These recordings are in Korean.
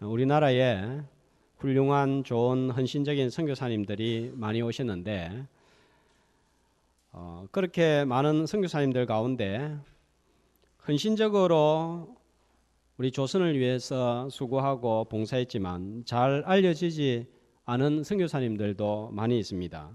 우리나라에 훌륭한 좋은 헌신적인 선교사님들이 많이 오셨는데 그렇게 많은 선교사님들 가운데 헌신적으로 우리 조선을 위해서 수고하고 봉사했지만 잘 알려지지 않은 선교사님들도 많이 있습니다.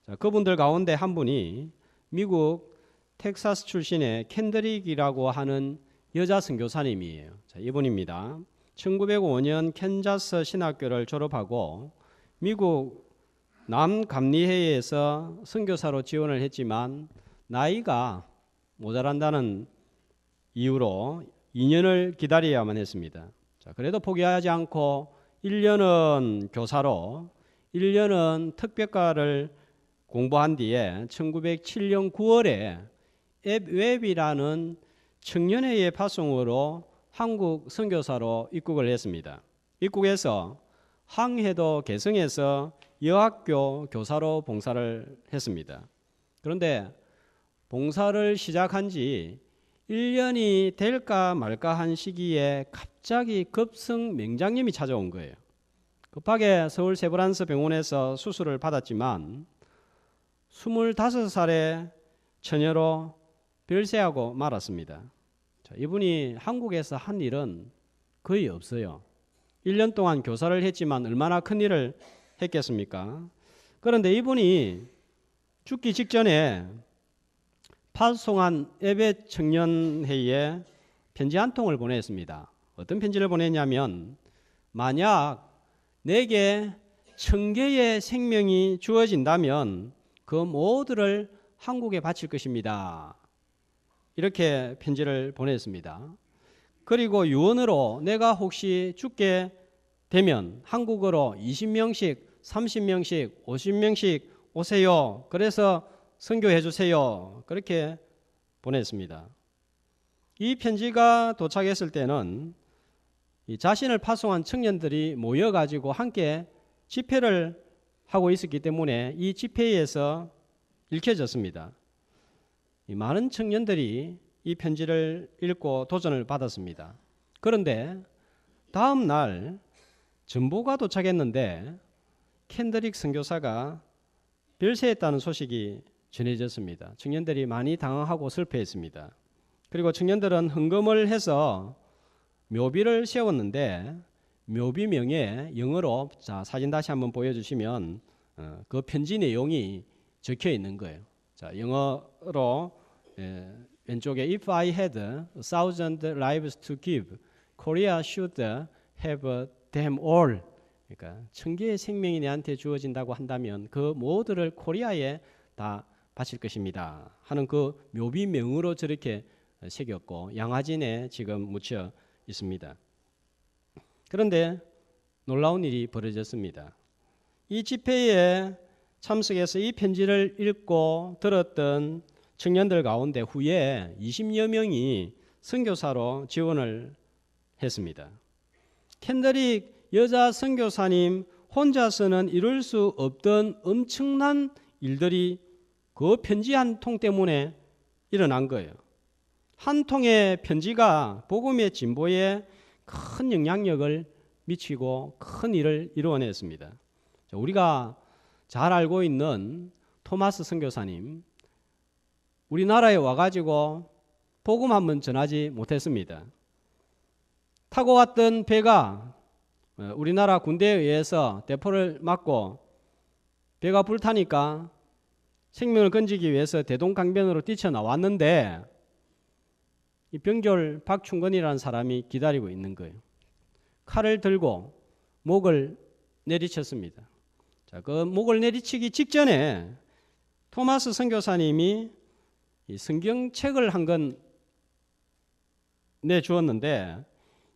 자, 그분들 가운데 한 분이 미국 텍사스 출신의 캔드릭이라고 하는 여자 선교사님이에요. 자, 이분입니다. 1905년 캔자스 신학교를 졸업하고 미국 남감리회에서 선교사로 지원을 했지만 나이가 모자란다는 이유로 2년을 기다려야만 했습니다. 자, 그래도 포기하지 않고 1년은 교사로 1년은 특별과를 공부한 뒤에 1907년 9월에 웹이라는 청년회의 파송으로 한국 선교사로 입국을 했습니다. 입국해서 항해도 개성에서 여학교 교사로 봉사를 했습니다. 그런데 봉사를 시작한 지 1년이 될까 말까 한 시기에 갑자기 급성 맹장염이 찾아온 거예요. 급하게 서울 세브란스 병원에서 수술을 받았지만 25살의 처녀로 별세하고 말았습니다. 자, 이분이 한국에서 한 일은 거의 없어요. 1년 동안 교사를 했지만 얼마나 큰 일을 했겠습니까? 그런데 이분이 죽기 직전에 파송한 에베 청년회의에 편지 한 통을 보냈습니다. 어떤 편지를 보냈냐면 만약 내게 1000개의 생명이 주어진다면 그 모두를 한국에 바칠 것입니다. 이렇게 편지를 보냈습니다. 그리고 유언으로 내가 혹시 죽게 되면 한국으로 20명씩, 30명씩, 50명씩 오세요. 그래서 선교해 주세요. 그렇게 보냈습니다. 이 편지가 도착했을 때는 이 자신을 파송한 청년들이 모여가지고 함께 집회를 하고 있었기 때문에 이 집회에서 읽혀졌습니다. 이 많은 청년들이 이 편지를 읽고 도전을 받았습니다. 그런데 다음 날 전보가 도착했는데 캔드릭 선교사가 별세했다는 소식이 전해졌습니다. 청년들이 많이 당황하고 슬퍼했습니다. 그리고 청년들은 헌금을 해서 묘비를 세웠는데 묘비명에 영어로, 자, 사진 다시 한번 보여주시면 그 편지 내용이 적혀 있는 거예요. 자, 영어로 왼쪽에 If I had 1,000 lives to give, Korea should have them all. 그러니까 1000개의 생명이 내한테 주어진다고 한다면 그 모두를 코리아에 다 바칠 것입니다 하는 그 묘비명으로 저렇게 새겼고 양화진에 지금 묻혀 있습니다. 그런데 놀라운 일이 벌어졌습니다. 이 집회에 참석해서 이 편지를 읽고 들었던 청년들 가운데 후에 20여 명이 선교사로 지원을 했습니다. 캔드릭 여자 선교사님 혼자서는 이룰 수 없던 엄청난 일들이 그 편지 한 통 때문에 일어난 거예요. 한 통의 편지가 복음의 진보에 큰 영향력을 미치고 큰 일을 이루어냈습니다. 우리가 잘 알고 있는 토마스 선교사님, 우리나라에 와가지고 복음 한번 전하지 못했습니다. 타고 왔던 배가 우리나라 군대에 의해서 대포를 맞고 배가 불타니까 생명을 건지기 위해서 대동강변으로 뛰쳐나왔는데 이 병졸 박충건이라는 사람이 기다리고 있는 거예요. 칼을 들고 목을 내리쳤습니다. 자, 그 목을 내리치기 직전에 토마스 선교사님이 이 성경책을 한 권 내주었는데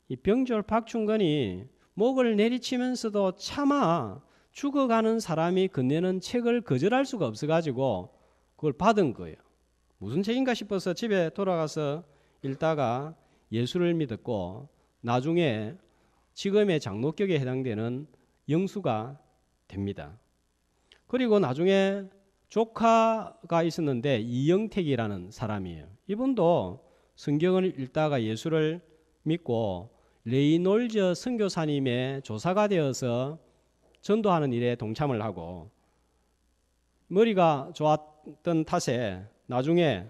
이 병졸 박충건이 목을 내리치면서도 차마 죽어가는 사람이 건네는 책을 거절할 수가 없어가지고 그걸 받은 거예요. 무슨 책인가 싶어서 집에 돌아가서 읽다가 예수를 믿었고 나중에 지금의 장로격에 해당되는 영수가 됩니다. 그리고 나중에 조카가 있었는데 이영택이라는 사람이에요. 이분도 성경을 읽다가 예수를 믿고 레이놀즈 선교사님의 조사가 되어서 전도하는 일에 동참을 하고 머리가 좋았던 탓에 나중에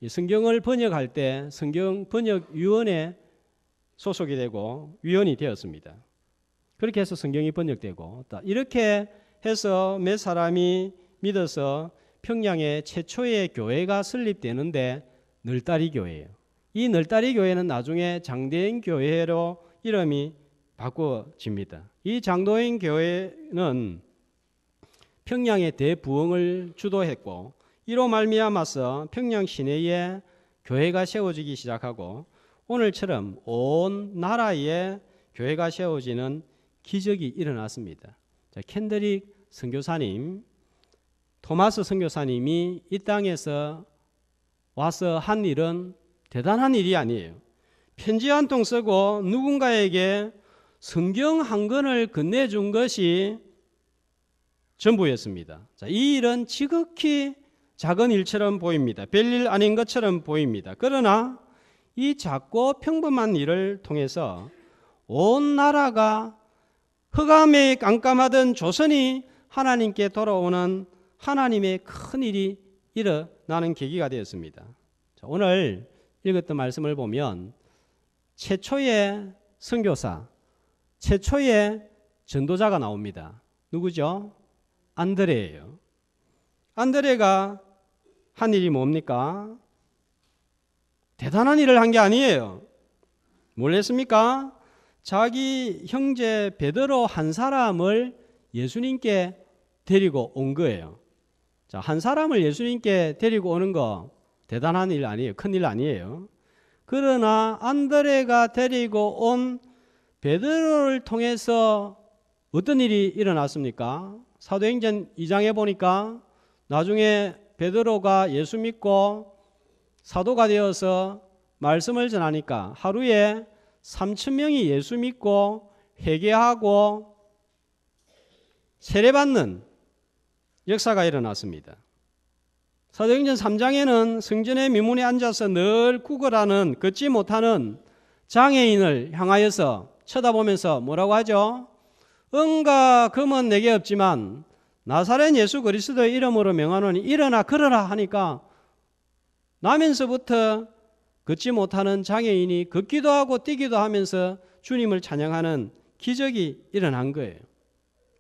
이 성경을 번역할 때 성경 번역위원회 소속이 되고 위원이 되었습니다. 그렇게 해서 성경이 번역되고 이렇게 해서 몇 사람이 믿어서 평양에 최초의 교회가 설립되는데 널다리 교회예요. 이 널다리 교회는 나중에 장대인 교회로 이름이 바꿔집니다. 이 장도인 교회는 평양의 대부흥을 주도했고 이로 말미암아서 평양 시내에 교회가 세워지기 시작하고 오늘처럼 온 나라에 교회가 세워지는 기적이 일어났습니다. 자, 캔드릭 선교사님, 토마스 선교사님이 이 땅에서 와서 한 일은 대단한 일이 아니에요. 편지 한 통 쓰고 누군가에게 성경 한 권을 건네준 것이 전부였습니다. 자, 이 일은 지극히 작은 일처럼 보입니다. 별일 아닌 것처럼 보입니다. 그러나 이 작고 평범한 일을 통해서 온 나라가 흑암에 깜깜하던 조선이 하나님께 돌아오는 하나님의 큰 일이 일어나는 계기가 되었습니다. 자, 오늘 읽었던 말씀을 보면 최초의 선교사, 최초의 전도자가 나옵니다. 누구죠? 안드레예요. 안드레가 한 일이 뭡니까? 대단한 일을 한 게 아니에요. 뭘 했습니까? 자기 형제 베드로 한 사람을 예수님께 데리고 온 거예요. 자, 한 사람을 예수님께 데리고 오는 거 대단한 일 아니에요. 큰 일 아니에요. 그러나 안드레가 데리고 온 베드로를 통해서 어떤 일이 일어났습니까? 사도행전 2장에 보니까 나중에 베드로가 예수 믿고 사도가 되어서 말씀을 전하니까 하루에 3,000명이 예수 믿고 회개하고 세례받는 역사가 일어났습니다. 사도행전 3장에는 성전의 미문에 앉아서 늘 구걸하는 걷지 못하는 장애인을 향하여서 쳐다보면서 뭐라고 하죠? 은과 금은 내게 없지만 나사렛 예수 그리스도의 이름으로 명하노니 일어나 걸어라 하니까 나면서부터 걷지 못하는 장애인이 걷기도 하고 뛰기도 하면서 주님을 찬양하는 기적이 일어난 거예요.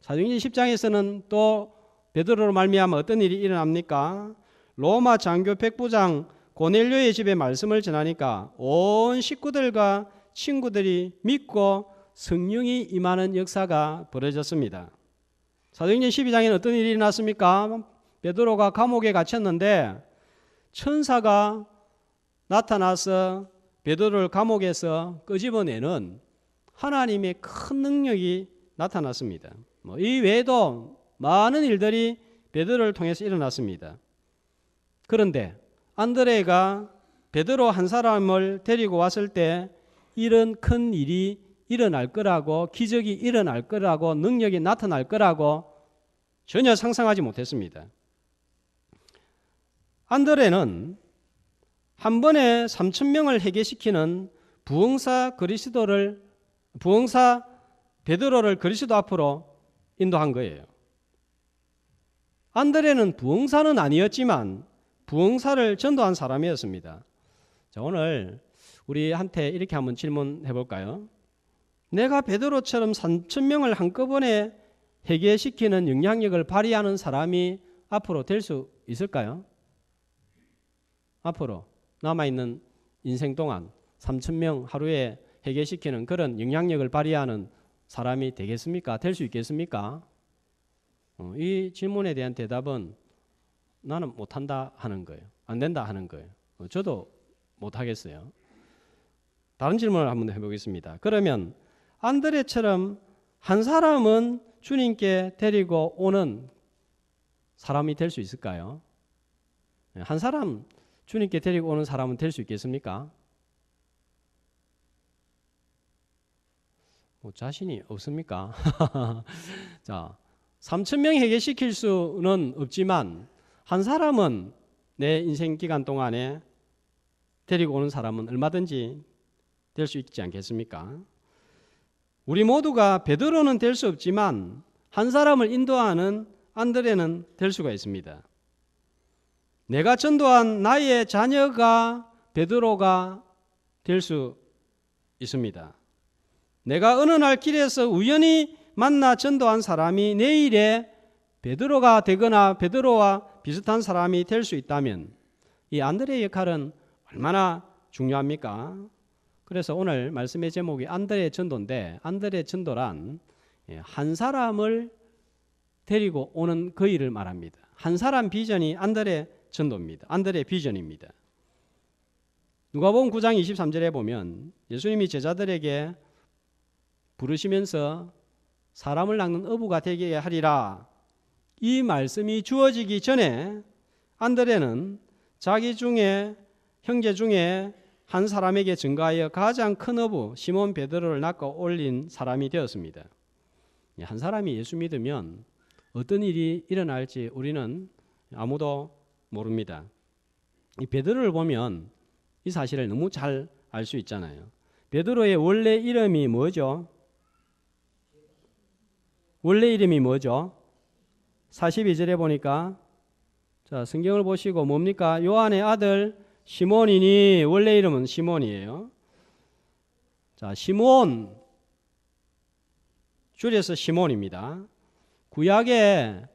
사도행전 10장에서는 또 베드로로 말미암아 어떤 일이 일어납니까? 로마 장교 백부장 고넬료의 집에 말씀을 전하니까 온 식구들과 친구들이 믿고 성령이 임하는 역사가 벌어졌습니다. 사도행전 12장에는 어떤 일이 일어났습니까? 베드로가 감옥에 갇혔는데 천사가 나타나서 베드로를 감옥에서 끄집어내는 하나님의 큰 능력이 나타났습니다. 이 외에도 많은 일들이 베드로를 통해서 일어났습니다. 그런데 안드레가 베드로 한 사람을 데리고 왔을 때 이런 큰 일이 일어날 거라고, 기적이 일어날 거라고, 능력이 나타날 거라고 전혀 상상하지 못했습니다. 안드레는 한 번에 3,000명을 회개시키는 부흥사 베드로를 그리스도 앞으로 인도한 거예요. 안드레는 부흥사는 아니었지만 부흥사를 전도한 사람이었습니다. 자, 오늘 우리한테 이렇게 한번 질문해 볼까요? 내가 베드로처럼 3,000명을 한꺼번에 회개시키는 영향력을 발휘하는 사람이 앞으로 될 수 있을까요? 앞으로 남아있는 인생 동안 3,000명 하루에 회개시키는 그런 영향력을 발휘하는 사람이 되겠습니까? 될 수 있겠습니까? 이 질문에 대한 대답은 나는 못한다 하는 거예요. 안 된다 하는 거예요. 저도 못하겠어요. 다른 질문을 한번 해보겠습니다. 그러면 안드레처럼 한 사람은 주님께 데리고 오는 사람이 될 수 있을까요? 한 사람 주님께 데리고 오는 사람은 될 수 있겠습니까? 자신이 없습니까? 자, 3,000명 회개시킬 수는 없지만 한 사람은 내 인생 기간 동안에 데리고 오는 사람은 얼마든지 될 수 있지 않겠습니까? 우리 모두가 베드로는 될 수 없지만 한 사람을 인도하는 안드레는 될 수가 있습니다. 내가 전도한 나의 자녀가 베드로가 될 수 있습니다. 내가 어느 날 길에서 우연히 만나 전도한 사람이 내일에 베드로가 되거나 베드로와 비슷한 사람이 될 수 있다면 이 안드레의 역할은 얼마나 중요합니까? 그래서 오늘 말씀의 제목이 안드레 전도인데, 안드레 전도란 한 사람을 데리고 오는 그 일을 말합니다. 한 사람 비전이 안드레 전도입니다. 안드레 비전입니다. 누가복음 9장 23절에 보면 예수님이 제자들에게 부르시면서 사람을 낚는 어부가 되게 하리라, 이 말씀이 주어지기 전에 안드레는 자기 중에 형제 중에 한 사람에게 증거하여 가장 큰 어부 시몬 베드로를 낚아 올린 사람이 되었습니다. 한 사람이 예수 믿으면 어떤 일이 일어날지 우리는 아무도 모릅니다. 이 베드로를 보면 이 사실을 너무 잘 알 수 있잖아요. 베드로의 원래 이름이 뭐죠? 원래 이름이 뭐죠? 42절에 보니까, 자, 성경을 보시고 뭡니까? 요한의 아들 시몬이니, 원래 이름은 시몬이에요. 자, 시몬, 줄여서 시몬입니다. 구약에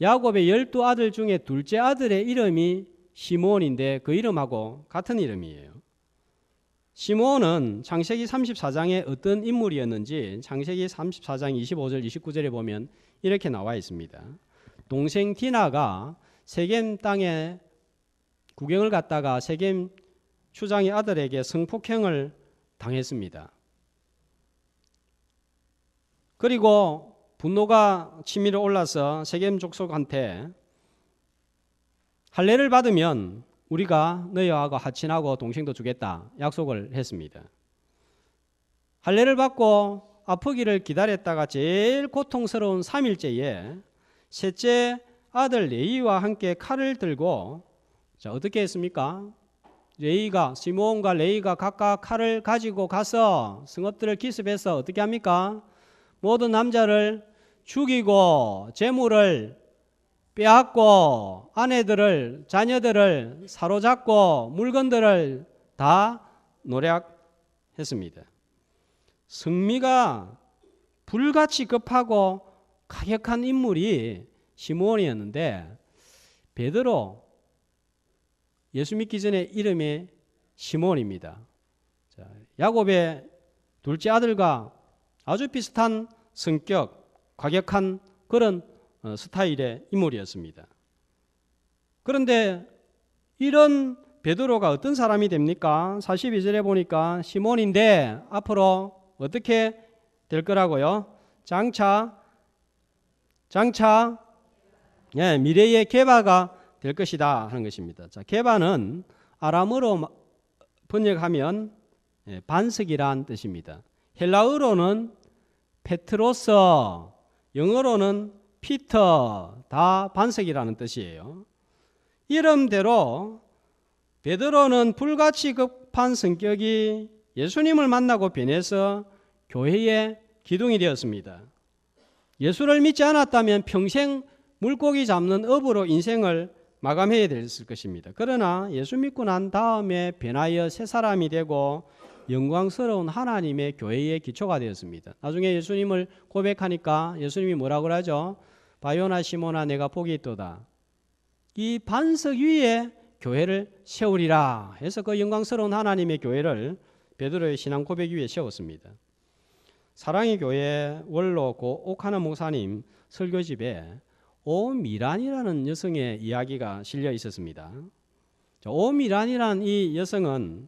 야곱의 12아들 중에 둘째 아들의 이름이 시몬인데 그 이름하고 같은 이름이에요. 시몬은 창세기 34장에 어떤 인물이었는지 창세기 34장 25절 29절에 보면 이렇게 나와 있습니다. 동생 디나가 세겜 땅에 구경을 갔다가 세겜 추장의 아들에게 성폭행을 당했습니다. 그리고 분노가 치밀어 올라서 세겜 족속한테 할례를 받으면 우리가 너희하고 하친하고 동생도 주겠다 약속을 했습니다. 할례를 받고 아프기를 기다렸다가 제일 고통스러운 3일째에 셋째 아들 레이와 함께 칼을 들고, 자, 어떻게 했습니까? 시몬과 레이가 각각 칼을 가지고 가서 성읍들을 기습해서 어떻게 합니까? 모든 남자를 죽이고 재물을 빼앗고 아내들을, 자녀들을 사로잡고 물건들을 다 노략했습니다. 성미가 불같이 급하고 가격한 인물이 시몬이었는데, 베드로, 예수 믿기 전에 이름이 시몬입니다. 자, 야곱의 둘째 아들과 아주 비슷한 성격, 과격한 그런 스타일의 인물이었습니다. 그런데 이런 베드로가 어떤 사람이 됩니까? 42절에 보니까 시몬인데 앞으로 어떻게 될 거라고요? 장차 미래의 게바가 될 것이다 하는 것입니다. 자, 게바는 아람어로 번역하면 반석이란 뜻입니다. 헬라어로는 페트로스, 영어로는 피터, 다 반석이라는 뜻이에요. 이름대로 베드로는 불같이 급한 성격이 예수님을 만나고 변해서 교회의 기둥이 되었습니다. 예수를 믿지 않았다면 평생 물고기 잡는 어부로 인생을 마감해야 됐을 것입니다. 그러나 예수 믿고 난 다음에 변하여 새 사람이 되고 영광스러운 하나님의 교회의 기초가 되었습니다. 나중에 예수님을 고백하니까 예수님이 뭐라고 하죠? 바요나 시몬아 내가 복이 있도다. 이 반석 위에 교회를 세우리라 해서 그 영광스러운 하나님의 교회를 베드로의 신앙 고백 위에 세웠습니다. 사랑의 교회 원로 고 옥하나 목사님 설교집에 오미란이라는 여성의 이야기가 실려 있었습니다. 오미란이라는 이 여성은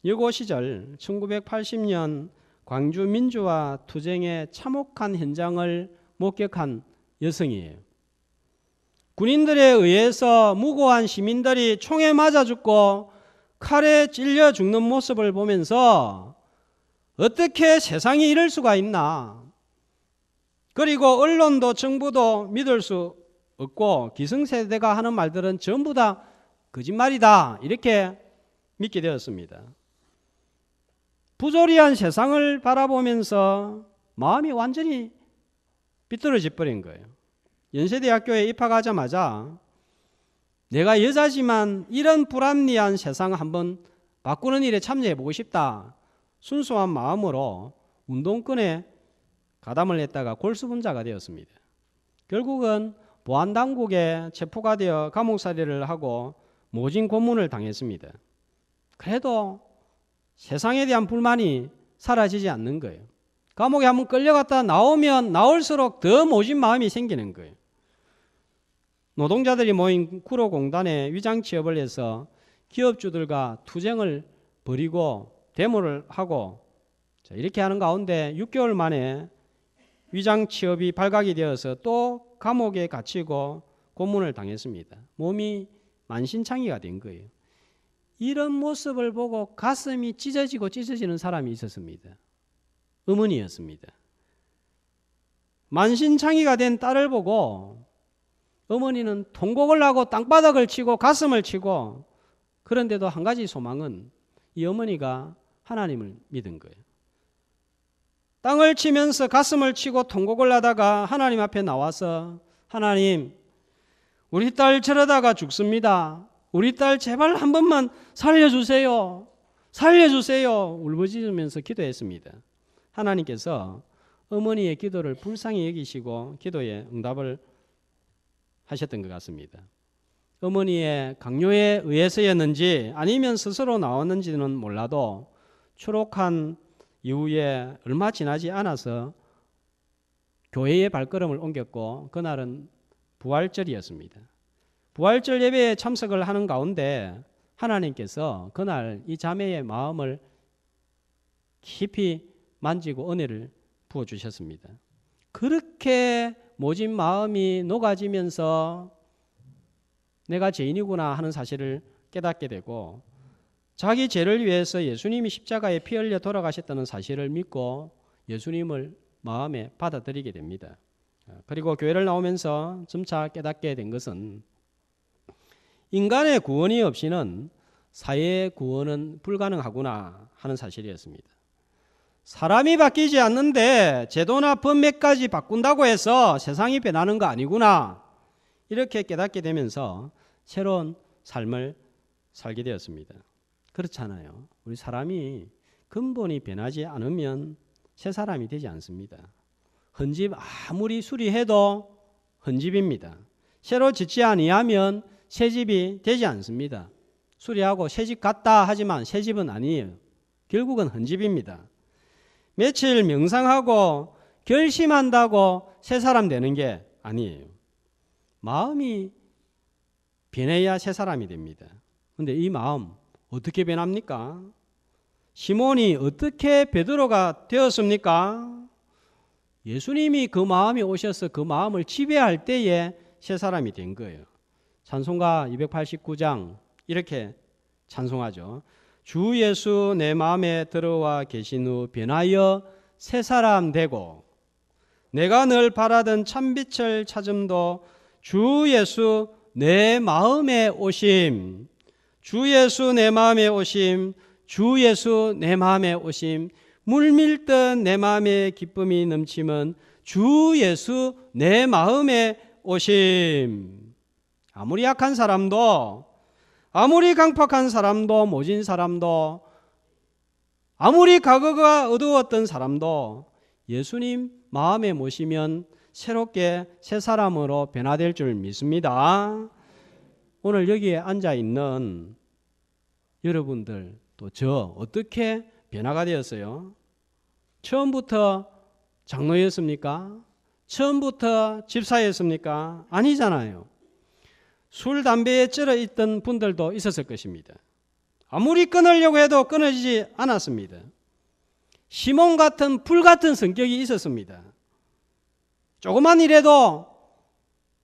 여고 시절 1980년 광주 민주화 투쟁의 참혹한 현장을 목격한 여성이에요. 군인들에 의해서 무고한 시민들이 총에 맞아 죽고 칼에 찔려 죽는 모습을 보면서 어떻게 세상이 이럴 수가 있나. 그리고 언론도 정부도 믿을 수 없고 기성세대가 하는 말들은 전부 다 거짓말이다. 이렇게 믿게 되었습니다. 부조리한 세상을 바라보면서 마음이 완전히 삐뚤어져 버린 거예요. 연세대학교에 입학하자마자 내가 여자지만 이런 불합리한 세상 한번 바꾸는 일에 참여해보고 싶다. 순수한 마음으로 운동권에 가담을 했다가 골수분자가 되었습니다. 결국은 보안당국에 체포가 되어 감옥살이를 하고 모진 고문을 당했습니다. 그래도 세상에 대한 불만이 사라지지 않는 거예요. 감옥에 한번 끌려갔다 나오면 나올수록 더 모진 마음이 생기는 거예요. 노동자들이 모인 구로공단에 위장 취업을 해서 기업주들과 투쟁을 벌이고 데모를 하고 이렇게 하는 가운데 6개월 만에 위장 취업이 발각이 되어서 또 감옥에 갇히고 고문을 당했습니다. 몸이 만신창이가 된 거예요. 이런 모습을 보고 가슴이 찢어지고 찢어지는 사람이 있었습니다. 어머니였습니다. 만신창이가 된 딸을 보고 어머니는 통곡을 하고 땅바닥을 치고 가슴을 치고, 그런데도 한 가지 소망은 이 어머니가 하나님을 믿은 거예요. 땅을 치면서 가슴을 치고 통곡을 하다가 하나님 앞에 나와서, 하나님, 우리 딸 저러다가 죽습니다. 우리 딸 제발 한 번만 살려주세요. 살려주세요. 울부짖으면서 기도했습니다. 하나님께서 어머니의 기도를 불쌍히 여기시고 기도에 응답을 하셨던 것 같습니다. 어머니의 강요에 의해서였는지 아니면 스스로 나왔는지는 몰라도 추록한 이후에 얼마 지나지 않아서 교회의 발걸음을 옮겼고, 그날은 부활절이었습니다. 부활절 예배에 참석을 하는 가운데 하나님께서 그날 이 자매의 마음을 깊이 만지고 은혜를 부어주셨습니다. 그렇게 모진 마음이 녹아지면서 내가 죄인이구나 하는 사실을 깨닫게 되고, 자기 죄를 위해서 예수님이 십자가에 피 흘려 돌아가셨다는 사실을 믿고 예수님을 마음에 받아들이게 됩니다. 그리고 교회를 나오면서 점차 깨닫게 된 것은 인간의 구원이 없이는 사회의 구원은 불가능하구나 하는 사실이었습니다. 사람이 바뀌지 않는데 제도나 법 몇 가지 바꾼다고 해서 세상이 변하는 거 아니구나, 이렇게 깨닫게 되면서 새로운 삶을 살게 되었습니다. 그렇잖아요. 우리 사람이 근본이 변하지 않으면 새 사람이 되지 않습니다. 헌집 아무리 수리해도 헌집입니다. 새로 짓지 아니하면 새 집이 되지 않습니다. 수리하고 새 집 같다 하지만 새 집은 아니에요. 결국은 헌집입니다. 며칠 명상하고 결심한다고 새 사람 되는 게 아니에요. 마음이 변해야 새 사람이 됩니다. 그런데 이 마음 어떻게 변합니까? 시몬이 어떻게 베드로가 되었습니까? 예수님이 그 마음이 오셔서 그 마음을 지배할 때에 새 사람이 된 거예요. 찬송가 289장 이렇게 찬송하죠. 주 예수 내 마음에 들어와 계신 후 변하여 새 사람 되고, 내가 늘 바라던 참빛을 찾음도 주 예수 내 마음에 오심, 주 예수 내 마음에 오심, 주 예수 내 마음에 오심, 물밀듯 내 마음에 기쁨이 넘치면 주 예수 내 마음에 오심. 아무리 약한 사람도, 아무리 강팍한 사람도, 모진 사람도, 아무리 과거가 어두웠던 사람도 예수님 마음에 모시면 새롭게 새 사람으로 변화될 줄 믿습니다. 오늘 여기에 앉아 있는 여러분들, 또 저 어떻게 변화가 되었어요? 처음부터 장로였습니까? 처음부터 집사였습니까? 아니잖아요. 술, 담배에 쩔어 있던 분들도 있었을 것입니다. 아무리 끊으려고 해도 끊어지지 않았습니다. 시몬 같은 불 같은 성격이 있었습니다. 조그만 일에도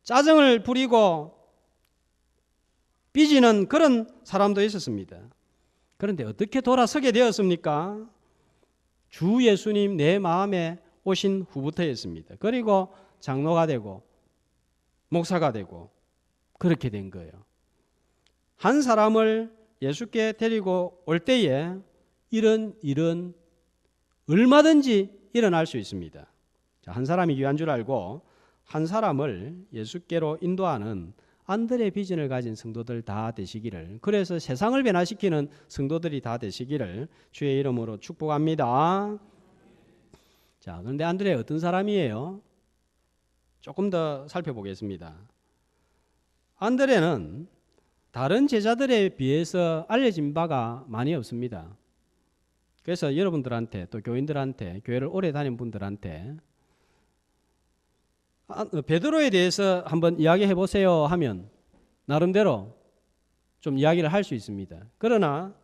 짜증을 부리고 삐지는 그런 사람도 있었습니다. 그런데 어떻게 돌아서게 되었습니까? 주 예수님 내 마음에 오신 후부터였습니다. 그리고 장로가 되고 목사가 되고 그렇게 된 거예요. 한 사람을 예수께 데리고 올 때에 이런 얼마든지 일어날 수 있습니다. 자, 한 사람이 귀한 줄 알고 한 사람을 예수께로 인도하는 안드레 비전을 가진 성도들 다 되시기를, 그래서 세상을 변화시키는 성도들이 다 되시기를 주의 이름으로 축복합니다. 자, 그런데 안드레 어떤 사람이에요? 조금 더 살펴보겠습니다. 안드레는 다른 제자들에 비해서 알려진 바가 많이 없습니다. 그래서 여러분들한테 또 교인들한테, 교회를 오래 다닌 분들한테 베드로에 대해서 한번 이야기해 보세요 하면 나름대로 좀 이야기를 할 수 있습니다. 그러나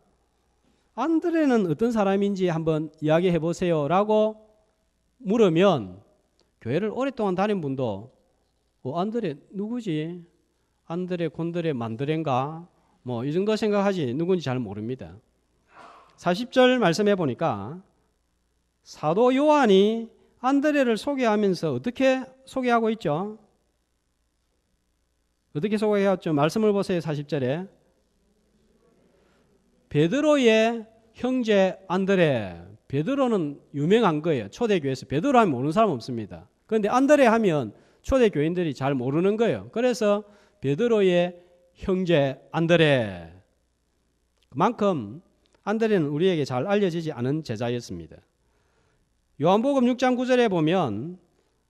안드레는 어떤 사람인지 한번 이야기해 보세요 라고 물으면 교회를 오랫동안 다닌 분도 안드레 누구지? 안드레 곤드레 만드레인가? 뭐 이 정도 생각하지 누군지 잘 모릅니다. 40절 말씀해 보니까 사도 요한이 안드레를 소개하면서 어떻게 소개하고 있죠? 어떻게 소개했죠? 말씀을 보세요. 40절에 베드로의 형제 안드레. 베드로는 유명한 거예요. 초대교회에서 베드로 하면 모르는 사람 없습니다. 그런데 안드레 하면 초대교인들이 잘 모르는 거예요. 그래서 베드로의 형제 안드레. 그만큼 안드레는 우리에게 잘 알려지지 않은 제자였습니다. 요한복음 6장 9절에 보면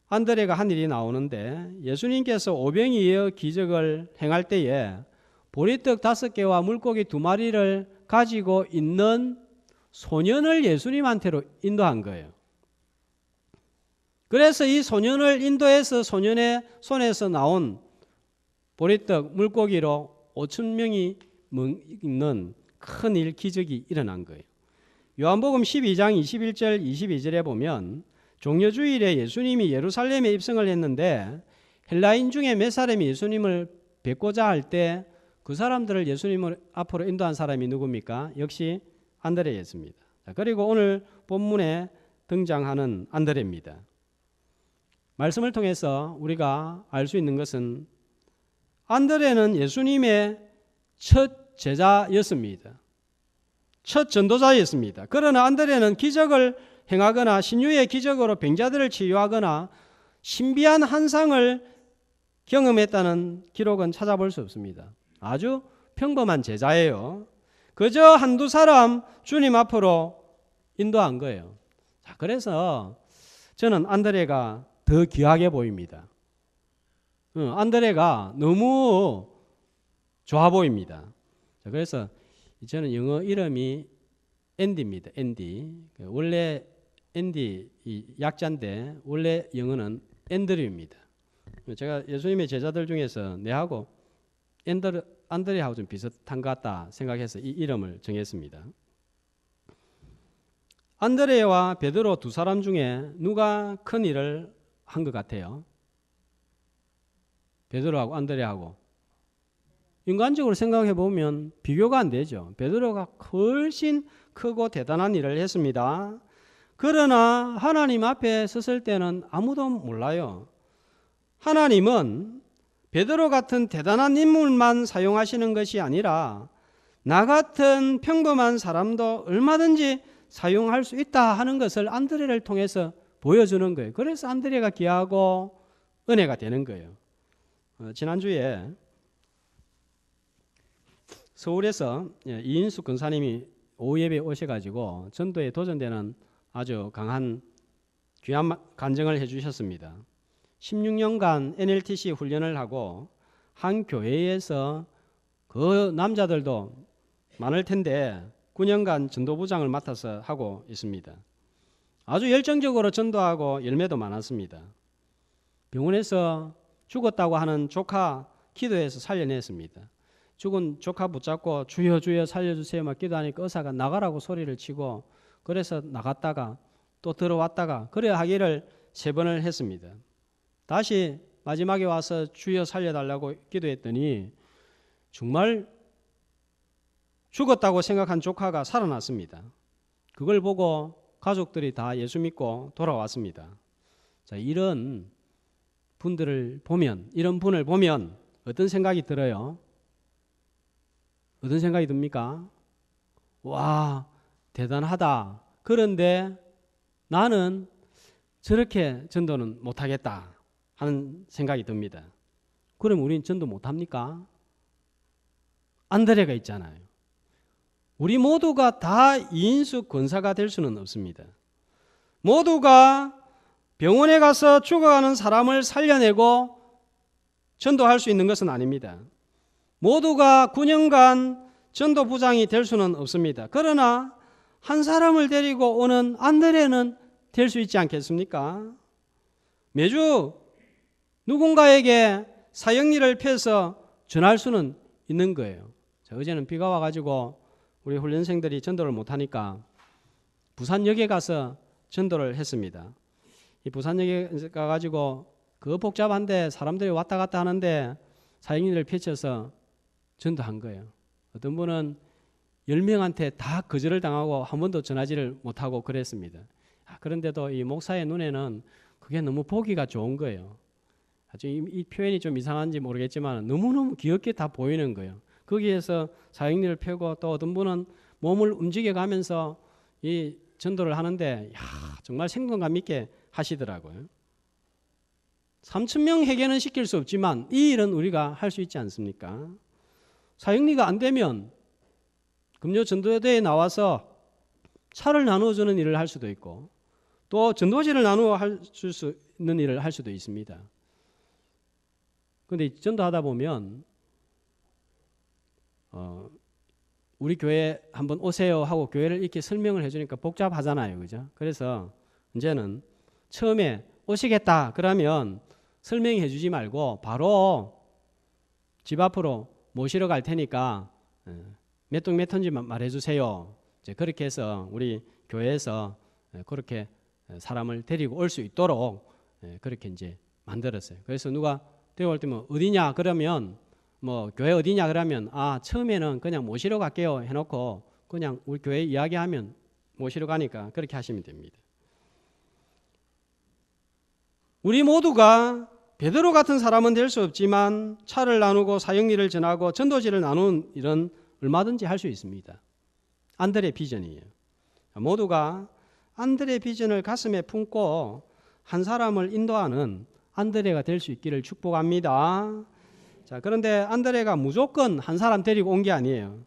안드레가 한 일이 나오는데 예수님께서 오병이어 기적을 행할 때에 보리떡 5개와 물고기 2마리를 가지고 있는 소년을 예수님한테로 인도한 거예요. 그래서 이 소년을 인도해서 소년의 손에서 나온 보리떡, 물고기로 5,000명이 먹는 큰일 기적이 일어난 거예요. 요한복음 12장 21절 22절에 보면 종려주일에 예수님이 예루살렘에 입성을 했는데 헬라인 중에 몇 사람이 예수님을 뵙고자 할 때 그 사람들을 예수님을 앞으로 인도한 사람이 누굽니까? 역시 안드레였습니다. 그리고 오늘 본문에 등장하는 안드레입니다. 말씀을 통해서 우리가 알 수 있는 것은 안드레는 예수님의 첫 제자였습니다. 첫 전도자였습니다. 그러나 안드레는 기적을 행하거나 신유의 기적으로 병자들을 치유하거나 신비한 환상을 경험했다는 기록은 찾아볼 수 없습니다. 아주 평범한 제자예요. 그저 한두 사람 주님 앞으로 인도한 거예요. 자, 그래서 저는 안드레가 더 귀하게 보입니다. 안드레가 너무 좋아 보입니다. 자, 그래서 저는 영어 이름이 앤디입니다. 앤디. 원래 앤디 이 약자인데 원래 영어는 앤드류입니다. 제가 예수님의 제자들 중에서 내하고 안드레하고 좀 비슷한 것 같다 생각해서 이 이름을 정했습니다. 안드레와 베드로 두 사람 중에 누가 큰 일을 한 것 같아요? 베드로하고 안드레하고. 인간적으로 생각해 보면 비교가 안 되죠. 베드로가 훨씬 크고 대단한 일을 했습니다. 그러나 하나님 앞에 섰을 때는 아무도 몰라요. 하나님은 베드로 같은 대단한 인물만 사용하시는 것이 아니라 나 같은 평범한 사람도 얼마든지 사용할 수 있다 하는 것을 안드레를 통해서 보여주는 거예요. 그래서 안드레가 귀하고 은혜가 되는 거예요. 지난주에 서울에서 이인숙 권사님이 오후 예배에 오셔가지고 전도에 도전되는 아주 강한 귀한 간증을 해주셨습니다. 16년간 NLTC 훈련을 하고 한 교회에서 그 남자들도 많을 텐데 9년간 전도부장을 맡아서 하고 있습니다. 아주 열정적으로 전도하고 열매도 많았습니다. 병원에서 죽었다고 하는 조카 기도해서 살려냈습니다. 죽은 조카 붙잡고 주여 주여 살려주세요 막 기도하니까 의사가 나가라고 소리를 치고 그래서 나갔다가 또 들어왔다가 그래 하기를 3번을 했습니다. 다시 마지막에 와서 주여 살려달라고 기도했더니 정말 죽었다고 생각한 조카가 살아났습니다. 그걸 보고 가족들이 다 예수 믿고 돌아왔습니다. 자, 이런 분들을 보면, 이런 분을 보면 어떤 생각이 들어요? 어떤 생각이 듭니까? 와, 대단하다. 그런데 나는 저렇게 전도는 못하겠다 하는 생각이 듭니다. 그럼 우리는 전도 못합니까? 안드레가 있잖아요. 우리 모두가 다 이인숙 권사가 될 수는 없습니다. 모두가 병원에 가서 죽어가는 사람을 살려내고 전도할 수 있는 것은 아닙니다. 모두가 9년간 전도부장이 될 수는 없습니다. 그러나 한 사람을 데리고 오는 안드레는 될 수 있지 않겠습니까? 매주 누군가에게 사형리를 펴서 전할 수는 있는 거예요. 어제는 비가 와가지고 우리 훈련생들이 전도를 못하니까 부산역에 가서 전도를 했습니다. 이 부산역에 가가지고 그 복잡한데 사람들이 왔다 갔다 하는데 사형리를 펼쳐서 전도한 거예요. 어떤 분은 10명한테 다 거절을 당하고 한 번도 전하지를 못하고 그랬습니다. 그런데도 이 목사의 눈에는 그게 너무 보기가 좋은 거예요. 아주 이 표현이 좀 이상한지 모르겠지만 너무너무 귀엽게 다 보이는 거예요. 거기에서 사형리를 펴고 또 어떤 분은 몸을 움직여가면서 이 전도를 하는데 정말 생동감 있게 하시더라고요. 3,000명 회개는 시킬 수 없지만 이 일은 우리가 할 수 있지 않습니까? 사형리가 안 되면 금요 전도대에 나와서 차를 나누어 주는 일을 할 수도 있고 또 전도지를 나누어 줄 수 있는 일을 할 수도 있습니다. 그런데 전도하다 보면 우리 교회 한번 오세요 하고 교회를 이렇게 설명을 해주니까 복잡하잖아요. 그죠? 그래서 이제는 처음에 오시겠다 그러면 설명해 주지 말고 바로 집 앞으로 모시러 갈 테니까 몇 동 몇 톤지만 말해주세요. 이제 그렇게 해서 우리 교회에서 그렇게 사람을 데리고 올 수 있도록 그렇게 이제 만들었어요. 그래서 누가 데려올 때면 어디냐 그러면 뭐 교회 어디냐 그러면 처음에는 그냥 모시러 갈게요 해놓고 그냥 우리 교회 이야기하면 모시러 가니까 그렇게 하시면 됩니다. 우리 모두가 베드로 같은 사람은 될 수 없지만 차를 나누고 사형리를 전하고 전도지를 나누는 일은 얼마든지 할 수 있습니다. 안드레 비전이에요. 모두가 안드레 비전을 가슴에 품고 한 사람을 인도하는 안드레가 될 수 있기를 축복합니다. 자, 그런데 안드레가 무조건 한 사람 데리고 온 게 아니에요.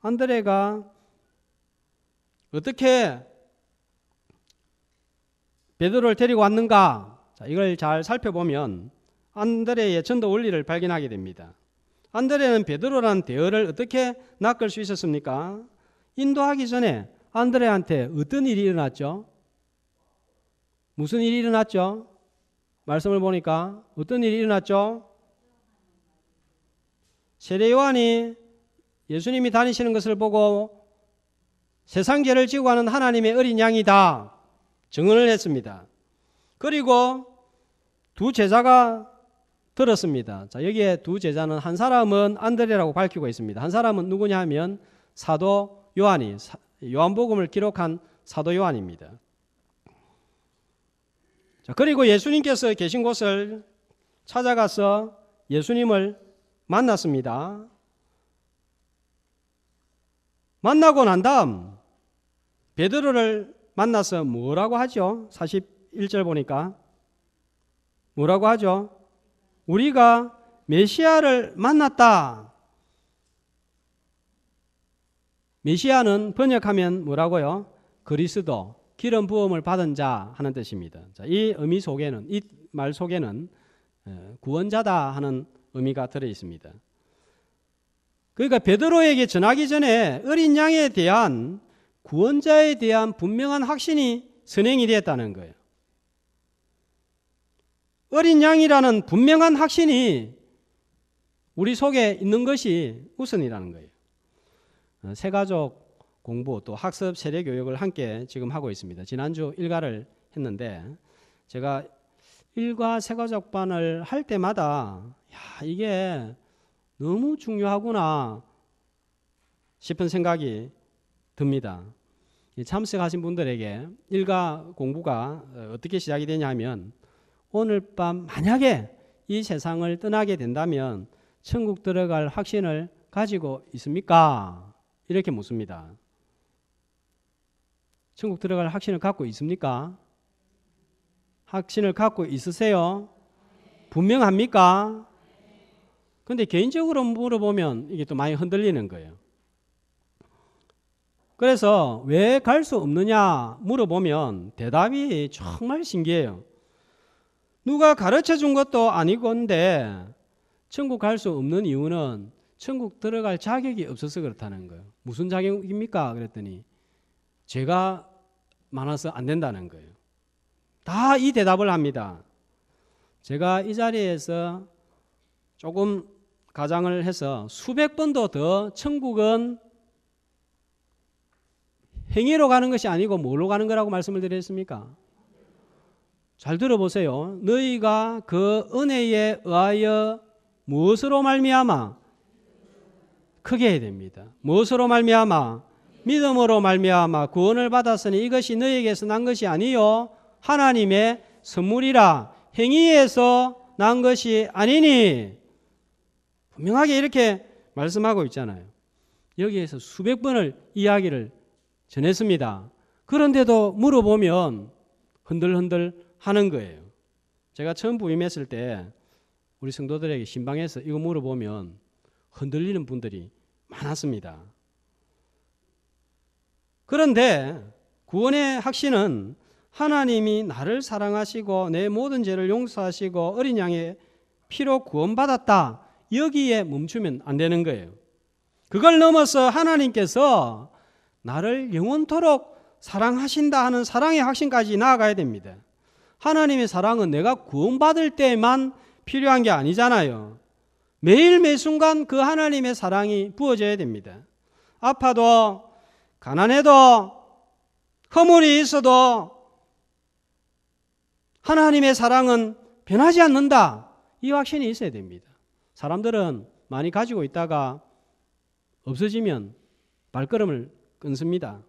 안드레가 어떻게 베드로를 데리고 왔는가? 자, 이걸 잘 살펴보면 안드레의 전도 원리를 발견하게 됩니다. 안드레는 베드로라는 대어를 어떻게 낚을 수 있었습니까? 인도하기 전에 안드레한테 어떤 일이 일어났죠? 무슨 일이 일어났죠? 말씀을 보니까 어떤 일이 일어났죠? 세례 요한이 예수님이 다니시는 것을 보고 세상 죄를 지고 가는 하나님의 어린 양이다 증언을 했습니다. 그리고 두 제자가 들었습니다. 자, 여기에 두 제자는 한 사람은 안드레라고 밝히고 있습니다. 한 사람은 누구냐 하면 사도 요한이 요한복음을 기록한 사도 요한입니다. 자, 그리고 예수님께서 계신 곳을 찾아가서 예수님을 만났습니다. 만나고 난 다음 베드로를 만나서 뭐라고 하죠? 41절 보니까 뭐라고 하죠? 우리가 메시아를 만났다. 메시아는 번역하면 뭐라고요? 그리스도, 기름 부음을 받은 자 하는 뜻입니다. 자, 이 의미 속에는, 이 말 속에는 구원자다 하는 의미가 들어 있습니다. 그러니까 베드로에게 전하기 전에 어린 양에 대한 구원자에 대한 분명한 확신이 선행이 되었다는 거예요. 어린 양이라는 분명한 확신이 우리 속에 있는 것이 우선이라는 거예요. 새가족 공부 또 학습 세례 교육을 함께 지금 하고 있습니다. 지난주 일과를 했는데 제가 일과 새가족반을 할 때마다 이게 너무 중요하구나 싶은 생각이 듭니다. 참석하신 분들에게 일과 공부가 어떻게 시작이 되냐면 오늘 밤 만약에 이 세상을 떠나게 된다면 천국 들어갈 확신을 가지고 있습니까? 이렇게 묻습니다. 천국 들어갈 확신을 갖고 있습니까? 확신을 갖고 있으세요? 분명합니까? 근데 개인적으로 물어보면 이게 또 많이 흔들리는 거예요. 그래서 왜 갈 수 없느냐 물어보면 대답이 정말 신기해요. 누가 가르쳐 준 것도 아니건데 천국 갈 수 없는 이유는 천국 들어갈 자격이 없어서 그렇다는 거예요. 무슨 자격입니까? 그랬더니 죄가 많아서 안 된다는 거예요. 다 이 대답을 합니다. 제가 이 자리에서 조금 가장을 해서 수백 번도 더 천국은 행위로 가는 것이 아니고 뭘로 가는 거라고 말씀을 드렸습니까? 잘 들어보세요. 너희가 그 은혜에 의하여 무엇으로 말미암아? 크게 해야 됩니다. 무엇으로 말미암아? 믿음으로 말미암아 구원을 받았으니 이것이 너희에게서 난 것이 아니요 하나님의 선물이라. 행위에서 난 것이 아니니. 분명하게 이렇게 말씀하고 있잖아요. 여기에서 수백 번을 이야기를 전했습니다. 그런데도 물어보면 흔들흔들 하는 거예요. 제가 처음 부임했을 때 우리 성도들에게 신방에서 이거 물어보면 흔들리는 분들이 많았습니다. 그런데 구원의 확신은 하나님이 나를 사랑하시고 내 모든 죄를 용서하시고 어린 양의 피로 구원받았다. 여기에 멈추면 안 되는 거예요. 그걸 넘어서 하나님께서 나를 영원토록 사랑하신다 하는 사랑의 확신까지 나아가야 됩니다. 하나님의 사랑은 내가 구원받을 때만 필요한 게 아니잖아요. 매일 매순간 그 하나님의 사랑이 부어져야 됩니다. 아파도 가난해도 허물이 있어도 하나님의 사랑은 변하지 않는다. 이 확신이 있어야 됩니다. 사람들은 많이 가지고 있다가 없어지면 발걸음을 끊습니다.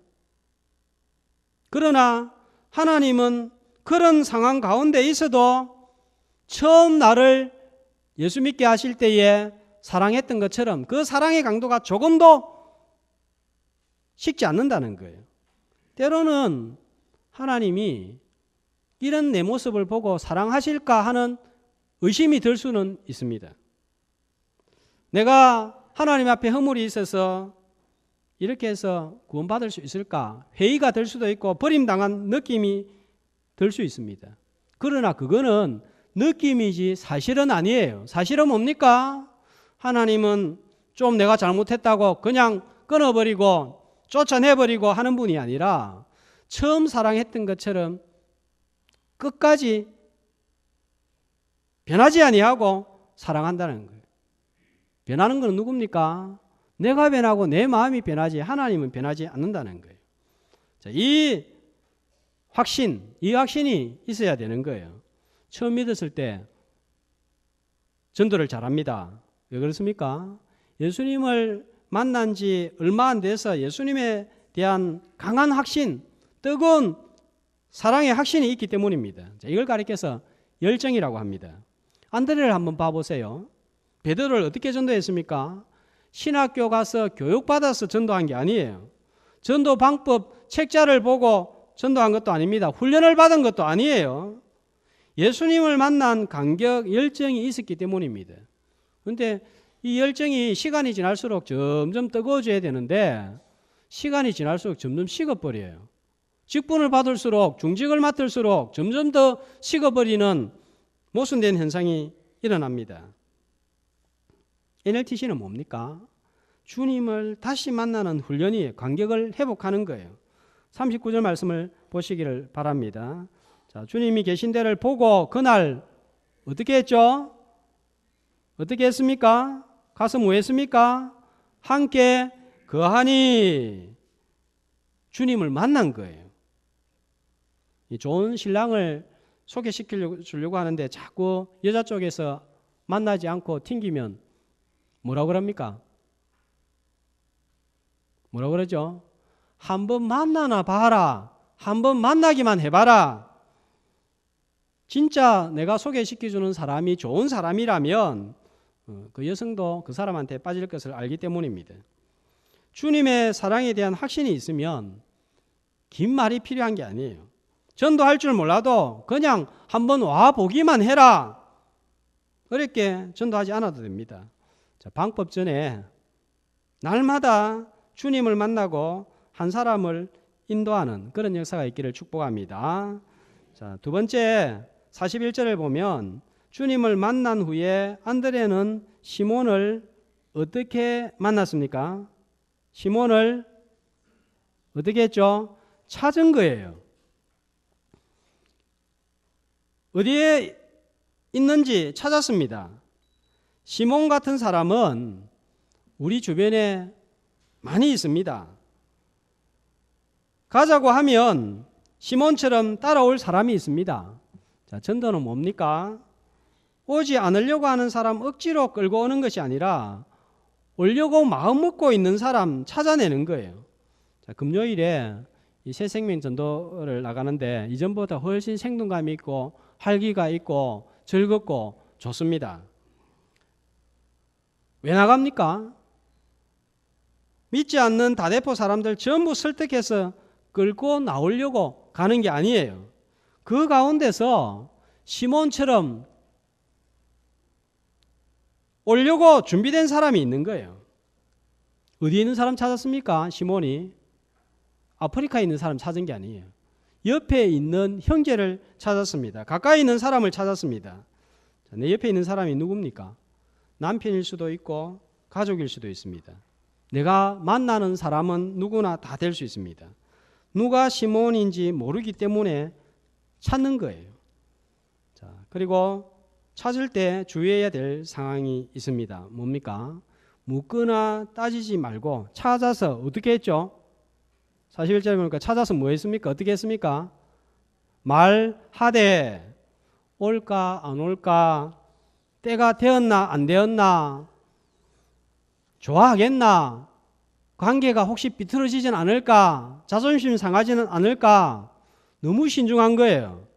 그러나 하나님은 그런 상황 가운데 있어도 처음 나를 예수 믿게 하실 때에 사랑했던 것처럼 그 사랑의 강도가 조금도 식지 않는다는 거예요. 때로는 하나님이 이런 내 모습을 보고 사랑하실까 하는 의심이 들 수는 있습니다. 내가 하나님 앞에 허물이 있어서 이렇게 해서 구원받을 수 있을까? 회의가 될 수도 있고 버림당한 느낌이 들 수 있습니다. 그러나 그거는 느낌이지 사실은 아니에요. 사실은 뭡니까? 하나님은 좀 내가 잘못했다고 그냥 끊어버리고 쫓아내버리고 하는 분이 아니라 처음 사랑했던 것처럼 끝까지 변하지 아니하고 사랑한다는 거예요. 변하는 건 누굽니까? 내가 변하고 내 마음이 변하지 하나님은 변하지 않는다는 거예요. 자, 이 확신이 있어야 되는 거예요. 처음 믿었을 때 전도를 잘합니다. 왜 그렇습니까? 예수님을 만난 지 얼마 안 돼서 예수님에 대한 강한 확신, 뜨거운 사랑의 확신이 있기 때문입니다. 자, 이걸 가리켜서 열정이라고 합니다. 안드레를 한번 봐보세요. 베드로를 어떻게 전도했습니까? 신학교 가서 교육받아서 전도한 게 아니에요. 전도 방법 책자를 보고 전도한 것도 아닙니다. 훈련을 받은 것도 아니에요. 예수님을 만난 감격, 열정이 있었기 때문입니다. 그런데 이 열정이 시간이 지날수록 점점 뜨거워져야 되는데 시간이 지날수록 점점 식어버려요. 직분을 받을수록 중직을 맡을수록 점점 더 식어버리는 모순된 현상이 일어납니다. NLTC는 뭡니까? 주님을 다시 만나는 훈련이 간격을 회복하는 거예요. 39절 말씀을 보시기를 바랍니다. 자, 주님이 계신 데를 보고 그날 어떻게 했죠? 어떻게 했습니까? 가서 뭐 했습니까? 함께 거하니 주님을 만난 거예요. 이 좋은 신랑을 소개시키려고 하는데 자꾸 여자 쪽에서 만나지 않고 튕기면 뭐라고 그럽니까? 뭐라고 그러죠? 한번 만나나 봐라. 한번 만나기만 해봐라. 진짜 내가 소개시켜주는 사람이 좋은 사람이라면 그 여성도 그 사람한테 빠질 것을 알기 때문입니다. 주님의 사랑에 대한 확신이 있으면 긴 말이 필요한 게 아니에요. 전도할 줄 몰라도 그냥 한번 와 보기만 해라. 어렵게 전도하지 않아도 됩니다. 자, 방법 전에 날마다 주님을 만나고 한 사람을 인도하는 그런 역사가 있기를 축복합니다. 자, 두 번째 41절을 보면 주님을 만난 후에 안드레는 시몬을 어떻게 만났습니까? 시몬을 어떻게 했죠? 찾은 거예요. 어디에 있는지 찾았습니다. 시몬 같은 사람은 우리 주변에 많이 있습니다. 가자고 하면 시몬처럼 따라올 사람이 있습니다. 자, 전도는 뭡니까? 오지 않으려고 하는 사람 억지로 끌고 오는 것이 아니라 오려고 마음 먹고 있는 사람 찾아내는 거예요. 자, 금요일에 이 새생명 전도를 나가는데 이전보다 훨씬 생동감이 있고 활기가 있고 즐겁고 좋습니다. 왜 나갑니까? 믿지 않는 다대포 사람들 전부 설득해서 끌고 나오려고 가는 게 아니에요. 그 가운데서 시몬처럼 오려고 준비된 사람이 있는 거예요. 어디에 있는 사람 찾았습니까? 시몬이 아프리카에 있는 사람 찾은 게 아니에요. 옆에 있는 형제를 찾았습니다. 가까이 있는 사람을 찾았습니다. 내 옆에 있는 사람이 누굽니까? 남편일 수도 있고 가족일 수도 있습니다. 내가 만나는 사람은 누구나 다 될 수 있습니다. 누가 시몬인지 모르기 때문에 찾는 거예요. 자, 그리고 찾을 때 주의해야 될 상황이 있습니다. 뭡니까? 묻거나 따지지 말고 찾아서 어떻게 했죠? 41절에 보니까 찾아서 뭐 했습니까? 어떻게 했습니까? 말하되 올까 안 올까? 때가 되었나 안 되었나? 좋아하겠나? 관계가 혹시 비틀어지진 않을까? 자존심 상하지는 않을까? 너무 신중한 거예요.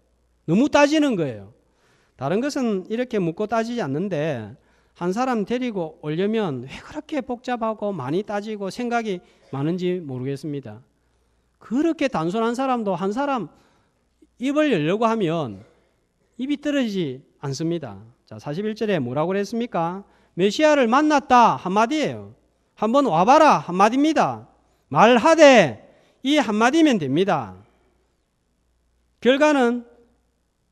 너무 따지는 거예요. 다른 것은 이렇게 묻고 따지지 않는데 한 사람 데리고 오려면 왜 그렇게 복잡하고 많이 따지고 생각이 많은지 모르겠습니다. 그렇게 단순한 사람도 한 사람 입을 열려고 하면 입이 떨어지지 않습니다. 자, 41절에 뭐라고 그랬습니까? 메시아를 만났다 한마디예요. 한번 와봐라 한마디입니다. 말하되 이 한마디면 됩니다. 결과는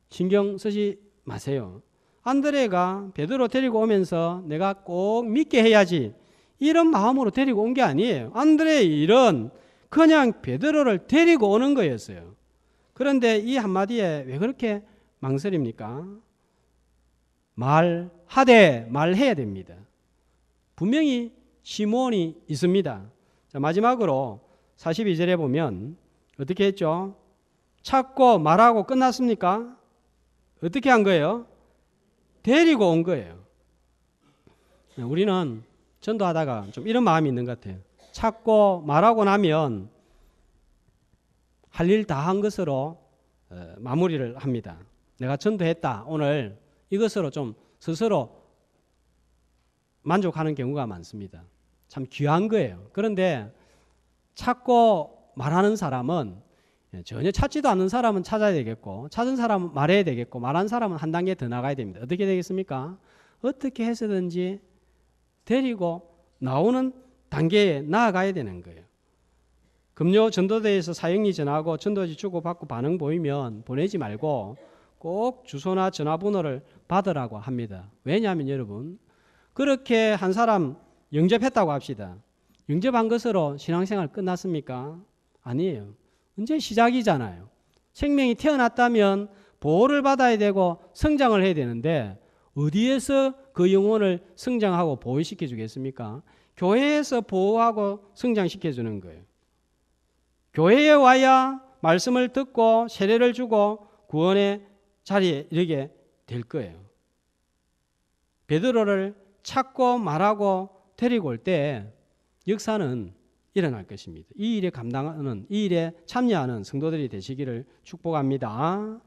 신경 쓰지 마세요. 안드레가 베드로 데리고 오면서 내가 꼭 믿게 해야지 이런 마음으로 데리고 온 게 아니에요. 안드레의 일은 그냥 베드로를 데리고 오는 거였어요. 그런데 이 한마디에 왜 그렇게 망설입니까? 말하되 말해야 됩니다. 분명히 시몬이 있습니다. 자, 마지막으로 42절에 보면 어떻게 했죠? 찾고 말하고 끝났습니까? 어떻게 한 거예요? 데리고 온 거예요. 우리는 전도하다가 좀 이런 마음이 있는 것 같아요. 찾고 말하고 나면 할 일 다 한 것으로 마무리를 합니다. 내가 전도했다. 오늘 이것으로 좀 스스로 만족하는 경우가 많습니다. 참 귀한 거예요. 그런데 찾고 말하는 사람은 전혀 찾지도 않는 사람은 찾아야 되겠고 찾은 사람은 말해야 되겠고 말한 사람은 한 단계 더 나가야 됩니다. 어떻게 되겠습니까? 어떻게 해서든지 데리고 나오는 단계에 나아가야 되는 거예요. 금요 전도대에서 사역리 전하고 전도지 주고받고 반응 보이면 보내지 말고 꼭 주소나 전화번호를 받으라고 합니다. 왜냐하면 여러분 그렇게 한 사람 영접했다고 합시다. 영접한 것으로 신앙생활 끝났습니까? 아니에요. 언제 시작이잖아요. 생명이 태어났다면 보호를 받아야 되고 성장을 해야 되는데 어디에서 그 영혼을 성장하고 보호시켜 주겠습니까? 교회에서 보호하고 성장시켜 주는 거예요. 교회에 와야 말씀을 듣고 세례를 주고 구원의 자리에 이르게 될 거예요. 베드로를 찾고 말하고 데리고 올 때 역사는 일어날 것입니다. 이 일에 감당하는, 이 일에 참여하는 성도들이 되시기를 축복합니다.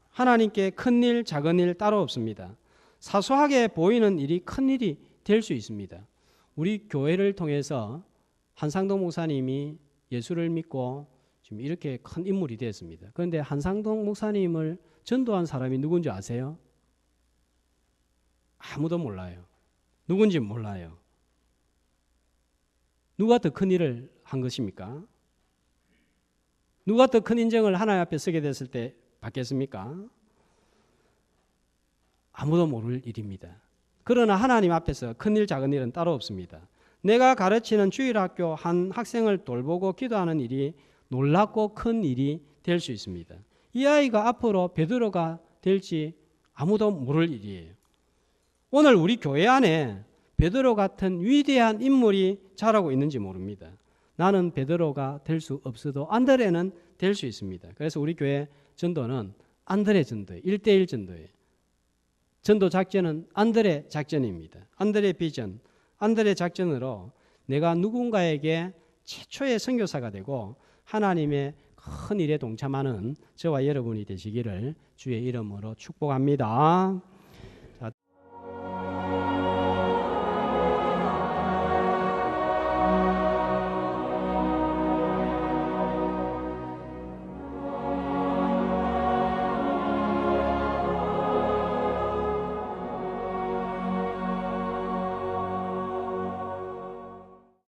하나님께 큰 일, 작은 일 따로 없습니다. 사소하게 보이는 일이 큰 일이 될 수 있습니다. 우리 교회를 통해서 한상도 목사님이 예수를 믿고 지금 이렇게 큰 인물이 되었습니다. 그런데 한상동 목사님을 전도한 사람이 누군지 아세요? 아무도 몰라요. 누군지 몰라요. 누가 더 큰 일을 한 것입니까? 누가 더 큰 인정을 하나님 앞에 서게 됐을 때 받겠습니까? 아무도 모를 일입니다. 그러나 하나님 앞에서 큰 일 작은 일은 따로 없습니다. 내가 가르치는 주일학교 한 학생을 돌보고 기도하는 일이 놀랍고 큰 일이 될 수 있습니다. 이 아이가 앞으로 베드로가 될지 아무도 모를 일이에요. 오늘 우리 교회 안에 베드로 같은 위대한 인물이 자라고 있는지 모릅니다. 나는 베드로가 될 수 없어도 안드레는 될 수 있습니다. 그래서 우리 교회 전도는 안드레 전도예요. 1대1 전도예요. 전도 작전은 안드레 작전입니다. 안드레 비전, 안드레 작전으로 내가 누군가에게 최초의 선교사가 되고 하나님의 큰 일에 동참하는 저와 여러분이 되시기를 주의 이름으로 축복합니다.